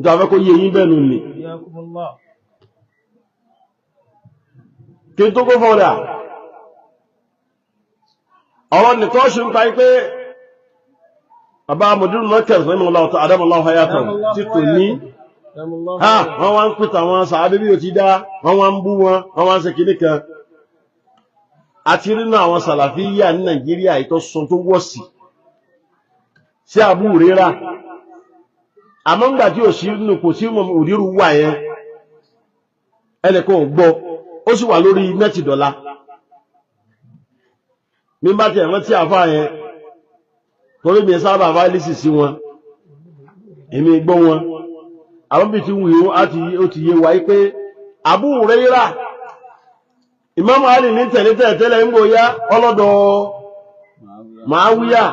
nítorí afẹ́ kó yé yín bẹ́ẹ̀ nù ní kí n tó kó fọ́dà ọ̀rọ̀ nìkan ṣe ń pa pé àbá mọ̀dúrú mọ́kẹ̀rẹ̀ sọ́yìn mọ́lá ọ̀tọ̀ adámọ́láwọ̀ hayatan tí kò ní wọ́n wá ń pìtà wọn sàábé bí o ti dá wọ́n wá ń bú wọn wọ́n wá ń ṣe kìíní kan àti nínú àwọn sàlàfíyà ní Nàìjíríà ìtọ́ sọ tó wọ́ sí Abu Huraira àmọ́ ńgbà tí ò sí nínú kò sí òdírù wà yẹn ẹnìkan ò gbọ́ ó sì wà lórí nẹ́ẹ̀tì dọ́là mi bá ti ẹ̀wọ́n tí àfáà yẹn torí mi sábà fáìlìsì sí wọn èmi gbọ́ wọn àwọn bí ti wùyó ó ti yé wa pé Abu Huraira Imam Ali ní tẹ̀lé ń bóyá ọlọ́dọ̀ Muawiya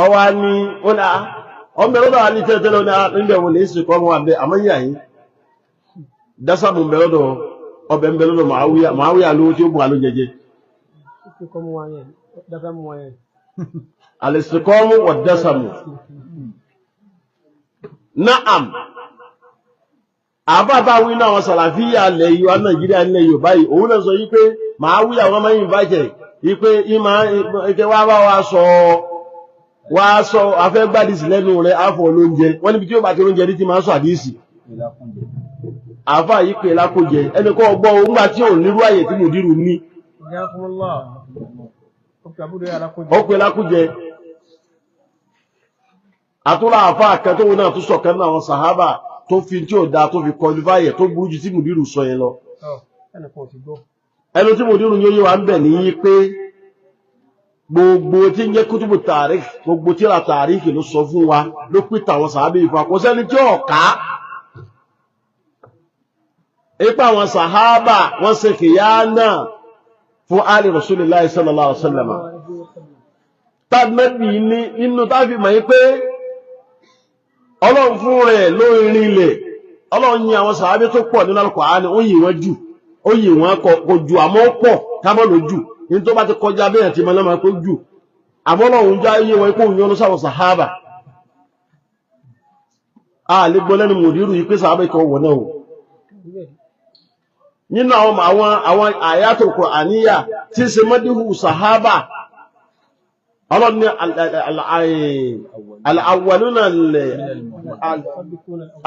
ọwá ní ọmọ ẹ̀rọ́dọ̀ wa ní tẹ́lẹ̀ níbẹ̀ wọn lè ṣe kọ́ ọmọ àbẹ́ àmọ́yà yìí dásàmù bẹ̀rọ̀dọ̀ ọbẹ̀ ń bẹ̀rọ̀dọ̀ Muawiya lówó tí ó bù aló jẹjẹ al-istiqamu wa dasamu na'am àbábá wí náà wọn sàlàfíà lẹ̀ yíò a Nàìjíríà nílẹ̀ yóò báyìí òun náà sọ yí pé Muawiya wọn máa ń invite yí pé ìmá ike wá bá wá sọ afẹ́ gbádìsì lẹ́nu rẹ̀ áfọ̀ olóúnjẹ wọ́n níbi tí ó bá ti oúnjẹ rí ti máa sọ àdísì àfà yí pé lákójẹ ẹni kọ́ ọgbọ́ oúngbà tí ò nírú àyè tí mo dírù ní ó pè lákójẹ àtúrà àfà àkẹ́tọ́wò náà tó sọ̀kẹ́ náà wọn sàhábà tó fi tí ò dáa tó fi kọlifáyẹ̀ tó burú jù tí mo dírù sọ yẹn lọ ẹnu tí mo dírù yóò yé wa ń bẹ̀ ní pé gbogbo tí ń jẹ́ kútùbù tàríkì gbogbo tíra tàríkì ló sọ fún wa ló pìtà àwọn sàhábà ìfà kò sẹ́ni tí ọ̀ká ipa àwọn sàhábà wọ́n ṣe kìyànà fún Ali Rasulullah sallallahu alaihi wasallam tàbí ní inú tàbí mọ̀ pé Ọlọ́run fún rẹ̀ lórí ilẹ̀ Ọlọ́run yìn àwọn sàhábà tó pọ̀ nínú Al-Qur'ani ó yìn wọ́n jù ó yìn wọ́n kò jù àmọ́ pọ̀ kámọ́ lójú ní tó bá ti kọjá bẹ́ẹ̀ tí mọ́ lọ́mọ pé jù àmọ́lọ́run já iye wọn ikú òyìnbó sáwọn sàhábà a lè gbọ́ lẹ́nu mùdírù yìí pé sàhábà ikọ̀ wọ̀ náà nínú àwọn àyátul Qur'aniyya tí ṣe mọ́díhù sàhábà ọlọ́ni al-awwaluna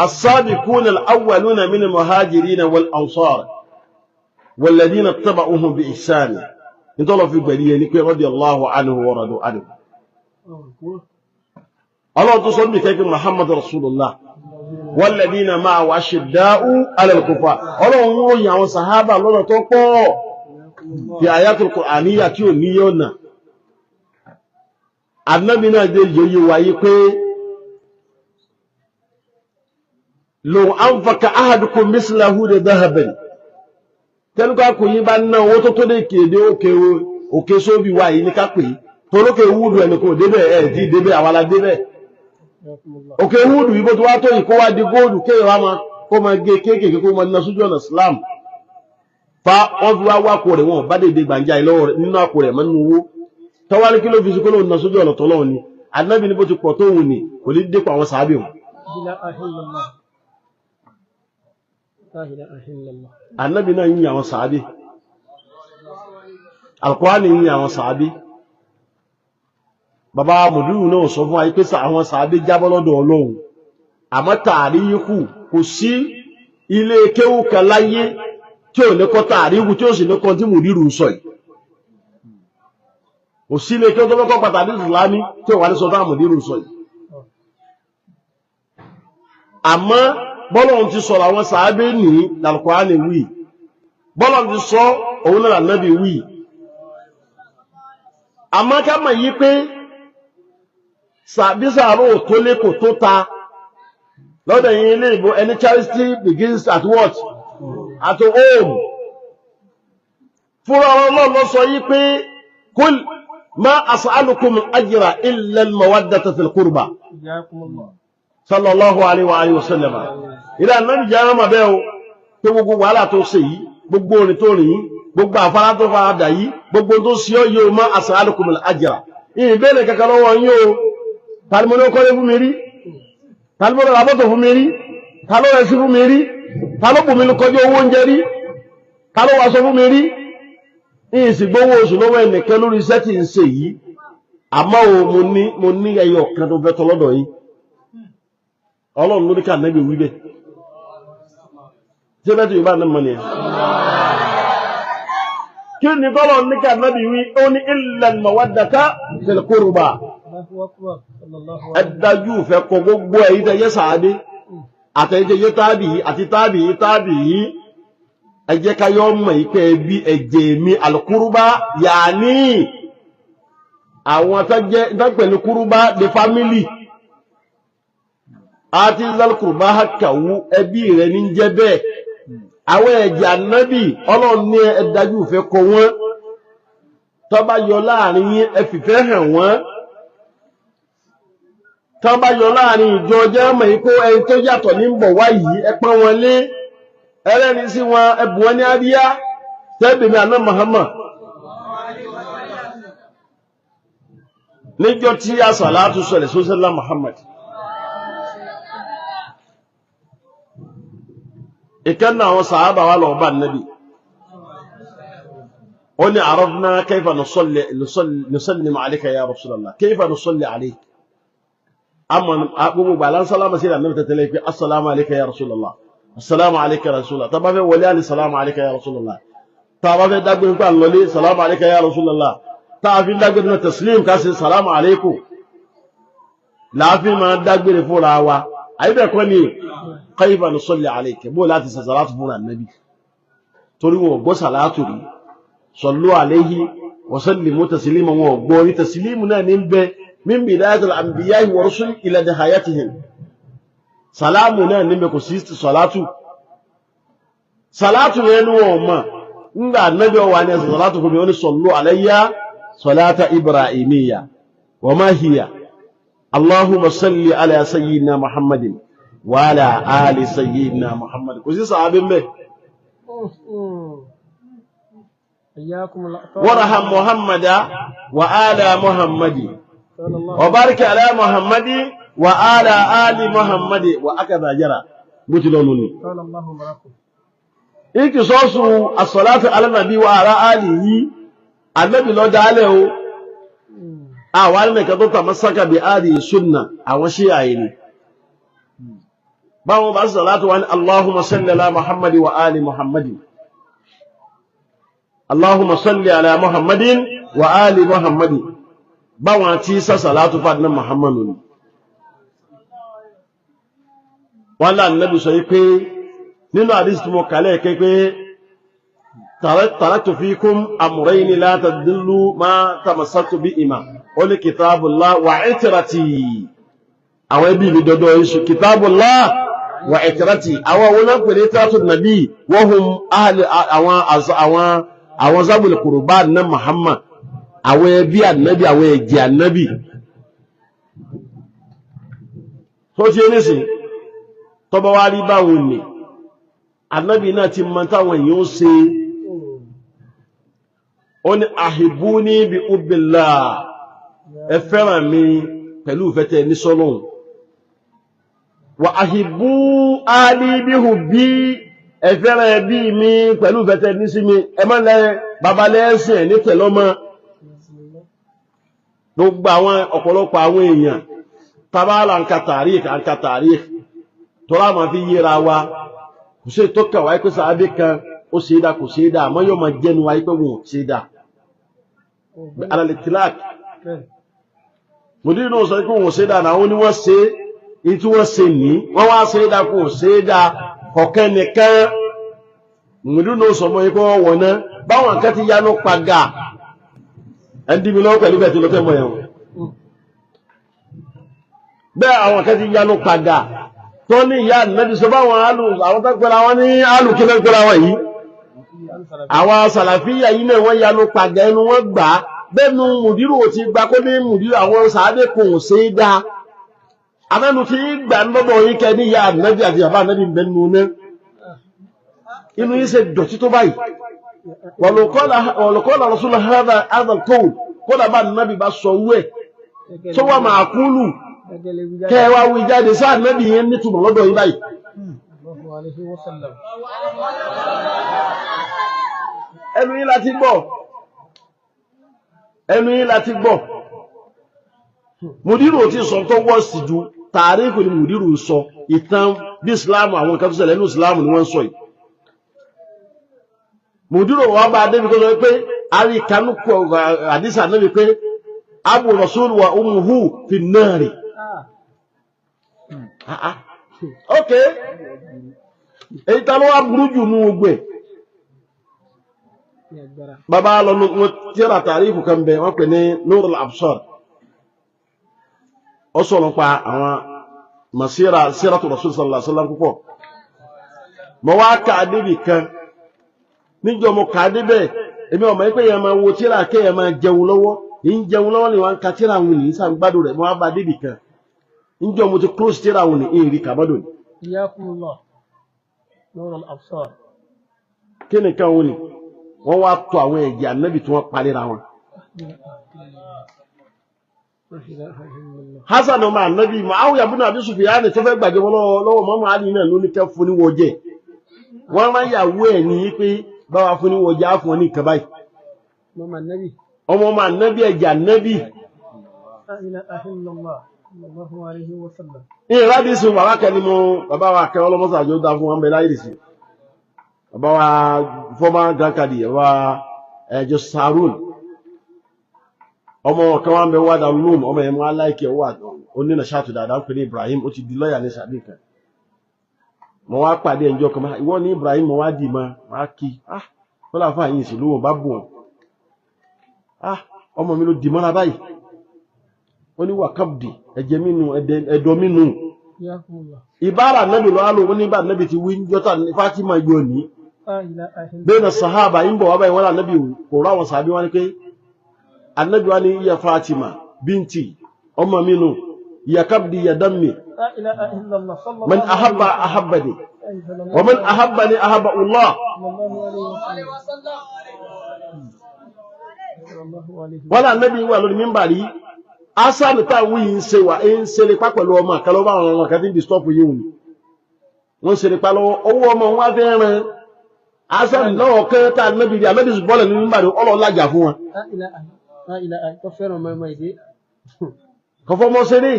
as-sabiquna al-awwaluna min al-muhajirin wal-ansar والذين اتبعوهم بإحسان نتولى في بريه لكي رضي الله عنه ورضوا عنه الله تصدق كيف محمد رسول الله والذين معه أشداء على الكفار الله هو يا صحابة الله تقول في آيات القرآنية كيو نيونا النبي نادل يوايكي لو أنفق أحدكم مثله لذهبا tẹ́lúkà kò yí bá ná owó tó tó dé kéde òkè sóbì wà yìí ní kápè torókè wúdù ẹni kò débẹ̀ ẹ̀ tí débẹ̀ àwàlá débẹ̀ òkè wúdù yìí bó tó wá tó yìí kó wá di góòdù kéèyàn wá kó máa gé kéèkéèké kó máa ná sójú ọ̀nà Islam fa wọ́n fi wá wákò rẹ̀ wọn bá dédé gbàǹjà ìlọ́wọ́ rẹ̀ nínú àpò rẹ̀ mọ́nú owó tọ́wá ní kí ló fi sí kó lóun ná sójú ọ̀nà tọ́lọ́run ni Ànábì ní bó ti pọ̀ tó wù ní kò ní dépò àwọn sàábì wọn. Ànábì náà yìn àwọn sàábé Al-Qur'ani yìn àwọn sàábé bàbá mùdúrù náà sọ fún àyíké àwọn sàábé jábọ́ lọ́dọ̀ Ọlọ́run àmọ́ tàríkù kò sí ilé kéwú kan láyé tí ò ní kọ́ tàríkù tí ó sì ní kọ́ tí mùdúrù sọ yìí kò sí ilé kéwú tó kọ́ pàtàkì Ìsìlámì tí ò wà ní sọ fún mùdúrù sọ yìí àmọ́ bọ́lọ̀n ti sọ̀rọ̀ àwọn sàábé ní Al-Qur'ani wí bọ́lọ̀n ti sọ òun náà Ànábì wí àmọ́ ká mọ̀ yí pé sàbí sàárò tó lé kò tó ta lọ́dọ̀ yìí ilé ìbò any charity begins at what? At home fúnra Ọlọ́run ló sọ yí pé kul ma as'alukum ajra illa al-mawaddata fil qurba sallallahu alaihi wa sallam ila nabi jara ma be o pé gbogbo wàhálà tó ṣe yìí gbogbo orin tó rìn gbogbo afárá tó fara dà yìí gbogbo tó sí o yo ma as'alukum al-ajra ìbéèrè kankan lọ́wọ́ yín o tani mo ní kò lè fún mi rí ta ló ra mọ́tò fún mi rí ta ló rẹ̀ sí fún mi rí ta ló bù mí kọjá owó oúnjẹ rí ta ló wá sọ fún mi rí ní ìsìgbówó oṣù lọ́wọ́ ẹnìkan lórí iṣẹ́ tí ń ṣe yìí àmọ́ o mo ní ẹyọ kan tó fẹ́ tọ́ lọ́dọ̀ yìí ọlọ́run ló ní ká nẹ́bí wí bẹ́ẹ̀ tí ó bẹ́ẹ̀ tó yorùbá náà mọ̀ nìyẹn kí ni tọ́lọ̀ ní ká nẹ́bí wí ó ní illa al-mawaddata fil qurba ẹ̀dájú fẹ́ kọ gbogbo ẹ̀yí tẹ́yẹ sàádé àtẹ̀yẹ tábìí àti tábìí ẹ jẹ́ ká yọ mọ̀ ìpẹ́ ẹbí ẹ̀jẹ̀ mi al-qurba yàní àwọn tẹ́pẹ̀lú kúrúbá the family àti al-qurba hakawu ẹbí rẹ̀ ní jẹ́ bẹ́ẹ̀ àwọn ẹ̀jẹ̀ ànábì ọlọ́run ní ẹ̀dájú fẹ́ kọ wọ́n tó bá yọ láàrin yín ẹ fìfẹ́ hàn wọ́n tó bá yọ láàrin ìjọ jẹ́ mọ̀ ikú ẹni tó yàtọ̀ ní bọ̀ wá yìí ẹ pọ́n wọn lé ẹlẹ́ni sí wọn ẹbù wọn ní àríyá tẹ́bìnrin àná Muhammad níjọ́ tí àsàlátù sọ̀rọ̀ sọ́sẹ́lá Muhammad ìkànnà àwọn sàhábà wà lọ bá Nabi ó ní àrọ́fná kayfa nusallimu alayka ya Rasulallah kayfa nusalli alayka gbogbo gbàlán sálámà sí ìrànlẹ́bẹ̀ tẹ́tẹ́lẹ́ pé assalamu alayka ya Rasulallah assalamu alayka ya Rasulallah tàbá fẹ́ wọlé àní salamu alayka ya Rasulallah tàbá fẹ́ dágbé nípa lọlé salamu alayka ya Rasulallah tàbí dágbé nípa taslim ká sí salamu alaykum láàfin ma dágbé ní fúnra wa àyíbẹ̀kọ́ ni kayfa nusalli alayka bó láti ṣe salatu fúnra Nabi torí wọn gbọ́ salatu rí sallu alayhi wa sallimu taslima wọn gbọ́ ní taslimu náà ní bẹ́ min bidayatil anbiya'i wa rusul ila nihayatihim salamu náà ní bẹ́ kò sí salatu yẹn wọn mọ̀ ngba Nabi wa ní salatu fún mi ó ní sallu alayya salata ibrahimiyya wa ma hiya Allahumma salli ala sayyidina Muhammadin wa ala ali sayyidina Muhammad kò sí sahabin bẹ́ warham Muhammada wa ala Muhammadi wa barik ala Muhammadi wa ala ali Muhammadi wa akadha jara buti lonu ni iki sosu as-salatu ala nabi wa ala alihi annabi lo dale o awal me ka to tamassaka bi ali sunna àwọn shi'a ni bawo ba salatu wa Allahumma salli ala Muhammadi wa ali Muhammadi Allahumma salli ala Muhammadin wa ali Muhammadi báwọn tí sá salatu fadna Muhammadu ni wọ́n lá Nabi sọ pé nínú hadith tí mo kàlẹ̀ pé taraktu fikum amrayni la tadillu ma tamassaktu bihima ó ní kitabullah wa itrati àwọn ẹbí mi dọ́dọ̀ iṣu kitabullah wa itrati àwọn wọn pè ní itratu Nabi wọ́n hum ahli àwọn zabul qurban na Muhammad àwọn ẹbí ànábì àwọn ẹ̀jẹ̀ ànábì tó tí ó ní sí tọba wá rí báwọn ní ànábì náà ti mọ́ táwọn èèyàn ó ṣe ó ní ahibuni bi hubbillah ẹ fẹ́ràn mi pẹ̀lú ìfẹ́tẹ̀ ní sọ́lọ́hun wa ahibbu ali bi hubbi ẹ fẹ́ràn ẹbí mi pẹ̀lú ìfẹ́tẹ̀ ní sí mi ẹ má lẹ babalẹ́sìn ẹ̀ ní tẹ̀lọ́mọ gbogbo àwọn ọ̀pọ̀lọpọ̀ àwọn èèyàn tàbálà ń ka tàríkì tọ́lá ma fi yíra wa kò sí tó kàwà ipé sàábé kan ó ṣe dá kò ṣe dá àmọ́ yóò ma jẹ́nu wa ipé wọn ṣe dá alalitilak mùdírì náà sọ pé wọn ṣe dá náà wọ́n ni wọ́n ṣe ìtí wọ́n ṣe ní wọ́n wá ṣe dá kò ṣe dá kọ̀kẹ́ nìkan mùdírì náà sọ mọ́ ipé wọ́n wọ̀n náà báwọn kan ti yánú pagà ẹndí mi lọ́wọ́ pẹ̀lú bẹ̀tí ló fẹ́ mọ̀ ẹ̀wọ̀n bẹ́ẹ̀ àwọn kan ti yánú padà tó ní ìyá Ànábì sọ báwọn àwọn tó pẹ̀lú àwọn ní alùkílẹ̀ pẹ̀lú àwọn yìí àwọn sàlàfíyà yìí náà wọ́n yánú padà ẹnu wọ́n gbà bẹ́ẹ̀nu mùdírù ò ti gba kó ní mùdírù àwọn sàádé kò ṣe é dá abẹ́nu ti gbà ń lọ́dọ̀ yìí kẹ́ ní ìyá Ànábì àti bàbá Ànábì bẹ́ẹ̀nu náà inú yìí ṣe dọ̀tí tó báyìí wọ̀lọ̀kọ́lá Rasulullah hadha al-qawl kọ́lá bá Nabi bá sọ wẹ́ tó wà máa kúlù kẹ́ wá wí jáde sáà Nábì yẹn nítumọ̀ lọ́dọ̀ yín báyìí. Ẹnu yín láti gbọ́. Ẹnu yín láti gbọ́. Mùdírù ò ti sọ tó wọ́ọ̀sì ju tàríkù ni mùdírù sọ ìtàn bí Ìsìláàmù àwọn nǹkan tó ṣẹlẹ̀ nínú Ìsìláàmù ni wọ́n sọ yìí. Mùdírù wà bá débi kó sọ pé àrí kanú kọ àdísà náà wípé Abu Rasul wa ummuhu fi nari. Ok, èyí ta ló wá burú jù nú ogbè. Bàbá lọ wọn tíra tàríkù kan bẹ wọ́n pè ní Nurul Absar. Ó sọ̀rọ̀ pa àwọn masira siratu Rasul sallallahu alaihi wasallam púpọ̀. Mo wá ka débi kan níjọ́ mo ka débẹ̀ èmi ọmọ pé yẹn máa wo tíra ké yẹn máa jẹun lọ́wọ́ ń jẹun lọ́wọ́ ni wọ́n ka tíra wọn ní sàn gbádùn rẹ̀ mo wá bá débi kan níjọ́ mo ti close tíra wọn ní èrí kàbádùn. Iyakumullah Nurul Absar. Kí ni kan wọn ni wọ́n wá tọ àwọn ẹ̀jẹ̀ Ànábì tí wọ́n palẹ̀ ra wọn. Hasan ọmọ Ànábì Muawiya ibn Abi Sufyan tó fẹ́ gbàgbé wọn lọ́wọ́ mọ́mọ́ Ali náà ló ní kẹ́ fún ní wọ́jẹ́ wọ́n máa yàwó ẹ̀ ní pé báwa fún ní wọ́jẹ́ á fún ọ ní nǹkan báyìí. Ọmọ Ànábì ẹ̀jẹ̀ Ànábì. Ìrádìí sùn bàbá kẹ́ni mo bàbá wa kẹ́ ọlọ́mọ́sà àjọ dá fún wọn bẹ láyé sí. Bàbá wa former Grand Kadi bàbá ẹ̀jọ̀ Sarun. Ọmọ kan wá ń bẹ wá dàlúùm ọmọ yẹn máa láìkẹ́ wà onínà ṣáàtù dáadáa ń pè ní Ibrahim ó ti di lọ́yà ní sàbí kan. Mo wá pàdé ẹjọ́ kan máa ìwọ ní Ibrahim mo wá dì máa kí wọ́n láfa àyìn ìṣèlú wọn bá bù wọn. Ọmọ mi ló dì mọ́ra báyìí. Ó ní wà kábdì ẹ̀jẹ̀ mínú ẹ̀dọ̀ mínú. Ìbára Nábì lọ́wọ́ lò wọ́n nígbà Nábì ti wí jọ́tà Fátímà yóò ní. Bẹ́ẹ̀ na sàhábà ń bọ̀ wá báyìí wọ́n lá Nábì kò rá wọn sàbí wọn ni pé Ànábì wa ni iya Fatima binti ọmọ minu ya kabdi ya dammi man ahabba ahabbani wa man ahabbani ahabba Allah. Wala Ànábì wà lórí mímbàrí asanu ta wi ń ṣe wà ń ṣe lè pa pẹ̀lú ọmọ kan ló bá àwọn ọmọ kan tin disturb yin ni wọ́n ṣe lè pa lọ́wọ́ owó ọmọ wọn fẹ́ ran asanu lọ́wọ́ kan ta Ànábì di Ànábì bọ́ọ̀lù ní mímbàrí ọlọ lájà fún wọn. Kọfọ́ mọ́ sí rí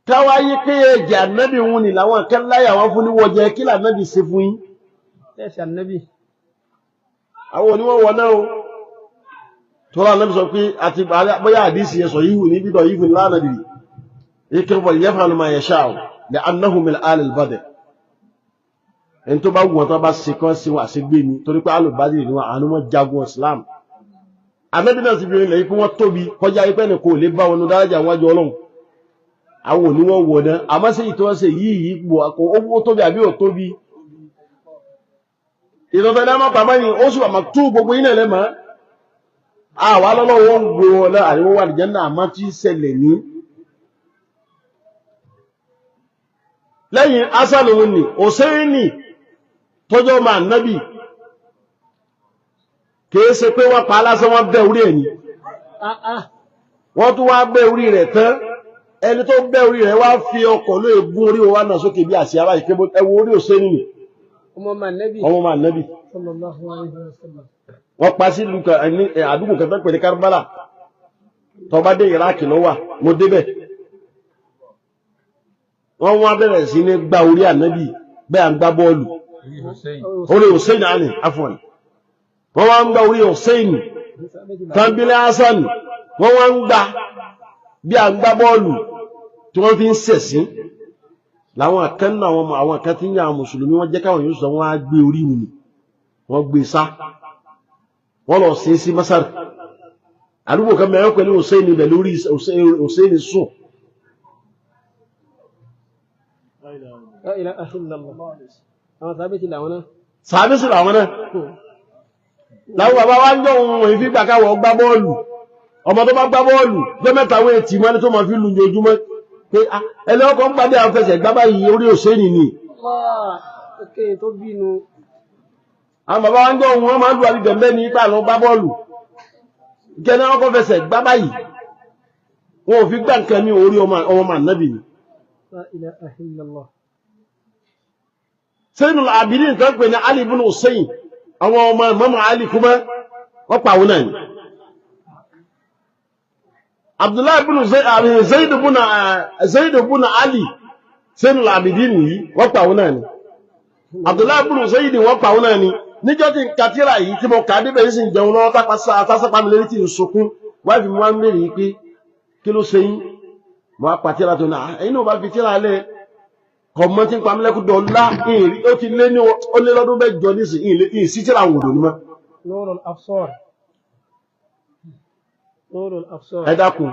káwáyé pé ẹjẹ̀ Ànábì wọn ni láwọn kan láyà wọn fún níwọ̀ jẹ́ kí l'Ànábì ṣe fún yín ẹ̀ṣẹ̀ Ànábì àwọn oníwọ̀n wọ̀ náà tó rá Ànábì sọ pé àti bóyá àdísì yẹ sọ yíhù ní bídọ̀ yíhù lánàbì ikẹ́fọ̀ yaf'alu ma yasha'u li'annahu min ali al-badr ẹni tó bá wù wọn tó bá ṣe kán sí wà sí gbé ni torí pé al-Badr ni wọn àánú wọn jagun Islam. Ànábì náà sì fi ilẹ̀ ikú wọn tóbi kọjá ipẹ́ ní kò lè bá wọn dárájà wájú Ọlọ́run àwọn oníwọ̀n wọ̀ náà àmọ́ sí ìtọ́ ṣe yìí pọ̀ ó tóbi àbí ò tóbi ìtọ́fẹ́ náà máa pàmọ́ yìí ó sì wà máa tú gbogbo yìí nílẹ̀ mọ́ àwa lọ́lọ́wọ́ ń gbé wọn náà àríwọ́ wà nìjẹ́ náà àmọ́ tí ṣẹlẹ̀ ní lẹ́yìn asálù ní Hùsáínì tọ́jọ́ máa Ànábì kìí ṣe pé wọ́n pa lásán wọ́n bẹ́ orí ẹ̀ ní wọ́n tún wá bẹ́ orí rẹ̀ tán ẹni tó bẹ́ orí rẹ̀ wá fi ọkọ̀ ló ègún orí wa náà sókè bí àṣì ara ìkébó ẹwọ orí Hùsáínì nì ọmọ ma Ànábì wọ́n pa sí àdúgbò kẹfẹ́ pẹ̀lú Karbala tó bá dé Iraq ló wà mo débẹ̀ wọ́n wá bẹ̀rẹ̀ sí ní gbá orí Ànábì bẹ́ẹ̀ à ń gbá bọ́ọ̀lù orí Hùsáínì àní afọ́n wọ́n wá ń gbá orí Hùsáínì tàbílẹ̀ Hasan wọ́n wá ń gbá bí a ń gbá bọ́ọ̀lù tí wọ́n fi ń sẹ̀sí láwọn akẹ́nà àwọn akẹ́ tí ń yà mùsùlùmí wọ́n jẹ́ káwọn yóò sọ wọ́n á gbé orí wùn wọ́n gbé sá wọ́n lọ sí Masar àdúgbò kan mẹ́rin pẹ̀lú Hùsáínì bẹ̀ lórí Hùsáínì sùn sàbẹ́sì làwọn náà láwọn bàbá wá ń jọ ohun ìfí gbàkáwọ̀ gbá bọ́ọ̀lù ọmọ tó bá gbá bọ́ọ̀lù jẹ́ mẹ́ta wé tí wọ́n ní tó máa fi lù jojúmọ́ pé ẹni ọkọ̀ ń pàdé àwọn fẹsẹ̀ gbá báyìí orí Hùsáínì ni àwọn bàbá wá ń jọ ohun wọn máa ń lù àbíbẹ̀ mẹ́ ní ipa lọ gbá bọ́ọ̀lù kẹ́ni ọkọ̀ fẹsẹ̀ gbá báyìí wọn ò fi gbà nǹkan ní orí ọmọ ànábì ni. La ilaha illallah. Zainul Abidin kan pè ní Ali ibn Hussein àwọn ọmọ Imam Ali kuma wọ́n pa àwọn náà ni. Abdullahi ibn Zaid ibn Ali Zainul Abidin yìí wọ́n pa àwọn náà ni. Abdullahi ibn Zaid wọ́n pa àwọn náà ni. Níjọ́ tí kàtírà yìí tí mo kà á débẹ̀ yìí sì ń jẹun lọ́wọ́ tásápá mi lérí tí ń sunkún wáyé fi mú wá ń bèrè yìí pé kí ló ṣe yín mo á pàtírà tó náà ẹ̀yin náà bá fi tírà lẹ̀ kọ̀mọ́ tí ń pa mílẹ́kù dọ̀ọ́lá ìrì ó ti lé ní ó lé lọ́dún mẹ́jọ nísìnyí sí tírà àwọn òdò ní mọ́. Nurul Absar. Nurul Absar. Ẹ dákun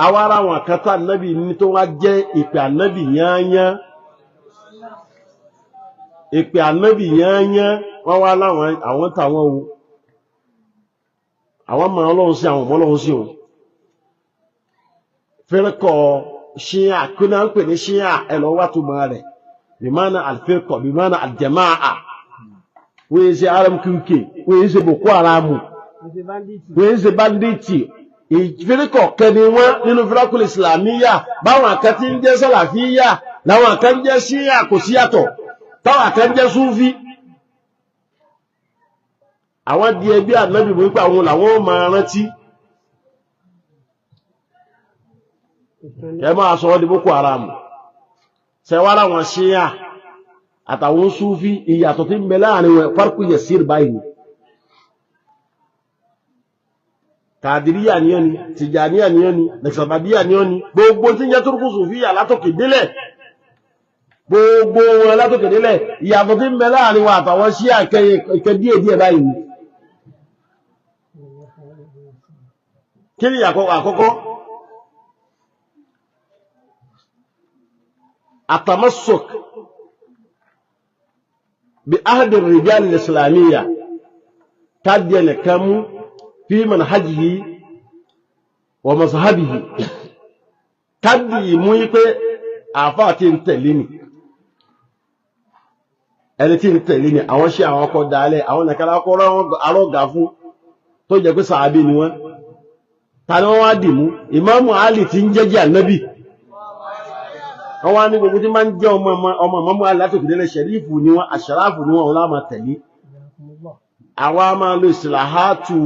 àwa ara àwọn àkàtà ànábì ní tó wá jẹ́ ìpè ànábì yányán ìpè ànábì yányán wọ́n wá láwọn àwọn táwọn o àwọn mọ̀ Ọlọ́run sí àwọn ọmọ Ọlọ́run sí o fẹ́rẹ́kọ̀ ṣíyà kí náà ń pè ní ṣíyà ẹ̀lọ́ wá tó máa rẹ̀ bìmánà àlfẹ́kọ̀ bìmánà àjẹmáà wọ́n yé ṣe RMQK wọ́n yé ṣe Boko Haram wọ́n yé ṣe banditi ìfẹ́rẹ́kọ̀ kẹni wọ́n nínú fẹ́rẹ́kùn Islamiyya báwọn àkẹ́tí ń jẹ́ Sàlàfíyà láwọn àkẹ́ ń jẹ́ ṣíyà kò síyàtọ̀ táwọn àkẹ́ ń jẹ́ Súfí àwọn di ẹbí ànábì mú pé àwọn làwọn máa rántí ẹ máa sọ ọ́ di Boko Haram ṣẹwàá láwọn ṣíyà àtàwọn Súfí ìyàtọ̀ tí ń bẹ láàrin wọn farku yasir báyìí Kàdìríyà ni ọ́ ni Tìjàníyà ni ọ́ ni Nàkṣàbàdíyà ni ọ́ ni gbogbo tí ń jẹ́ Túrùkù Sùfíyà látòkè délẹ̀ gbogbo wọn látòkè délẹ̀ ìyàtọ̀ tí ń bẹ láàrin wọn àtàwọn ṣíyà ìkẹ́ díẹ̀ báyìí ni. Kí ni àkọ́kọ́? Atamassuk bi ahdi ar-rijal al-islamiyya taddi nakamu fi manhajihi wa mazhabihi taddi mú pé àfá tí ń tẹ̀lé ni ẹni tí ń tẹ̀lé ni àwọn ṣe àwọn ọkọ̀ dálẹ̀ àwọn nàkàrà kọ́ arọ́gà fún tó jẹ́ pé sàábé ni wọ́n tani wọ́n wá dì mú Ìmáàmù Ali tí ń jẹ́jẹ́ ànábì wọ́n wá ní gbogbo tí máa ń jẹ́ ọmọ Ìmáàmù Ali látòkè délẹ̀ ṣẹ̀rífù ni wọ́n àṣàráfù ni wọ́n láàmà tẹ̀lé àwa máa lo ìsìláhátù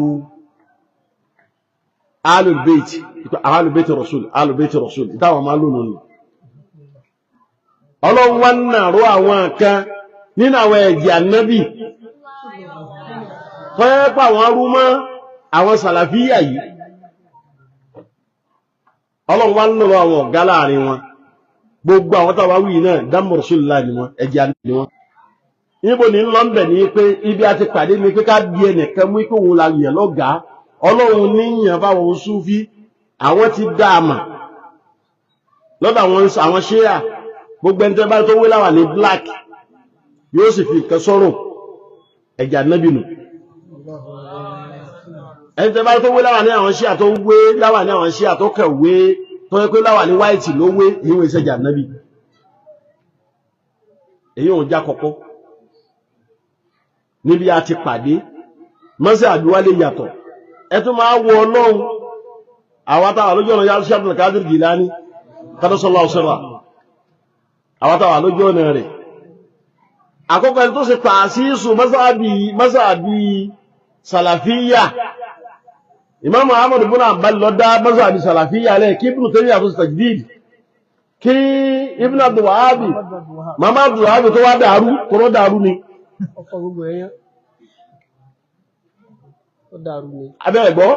Ahlul Bayt Rasul ìtàwọn máa lò nínú Ọlọ́run wá náà ró àwọn kan nínú àwọn ẹ̀jẹ̀ ànábì tó yẹ pé àwọn rúmọ́ àwọn Sàlàfíyà yìí Ọlọ́run wá lọ́rọ̀ àwọn ọ̀gá láàrin wọn gbogbo àwọn tàbá wí náà dámù Rasulullah ni wọn ẹjẹ́ àní ni wọn níbo ní lọ́mbẹ̀ ní pé ibi a ti pàdé ní pé ká bí ẹnìkan mú pé òun la yàn lọ́gàá Ọlọ́run níyàn báwọn Súfí àwọn ti dá àmà lọ́dọ̀ àwọn ṣíà gbogbo ẹni tẹ́ bá tó wé láwà ní black yóò sì fi nǹkan sọ́rọ̀ ẹjẹ́ ànábì nù ẹni tẹ́ bá tó wé láwà ní àwọn ṣíà tó wé láwà ní àwọn ṣíà tó kẹ̀wé tó yẹ pé láwà ní white ló wé èyí wọ́n ìṣẹ́jà nábì èyí òun já kọ́kọ́ níbi a ti pàdé mọ́sí àdúwà lè yàtọ̀ ẹ tún máa wọ Ọlọ́run àwátàwà lójú ọ̀nà yá Sheikh Abdul Qadir Jilani qaddasallahu sirra àwátàwà lójú ọ̀nà rẹ̀ àkọ́kọ́ ẹni tó ṣe tààsísù mọ́sàbí Salafiyya Imam Ahmad ibn Hanbal ló dá mazhabi Salafiyya lẹ̀ kí Ibn Taymiyyah tó tajdid kí Ibn Abdul Wahhab Mama Abdul Wahhab tó wá dàrú tó ló dàrú ni Ọkọ̀ gbogbo ẹ̀yán ó dàrú ni abẹ́ ẹ̀gbọ́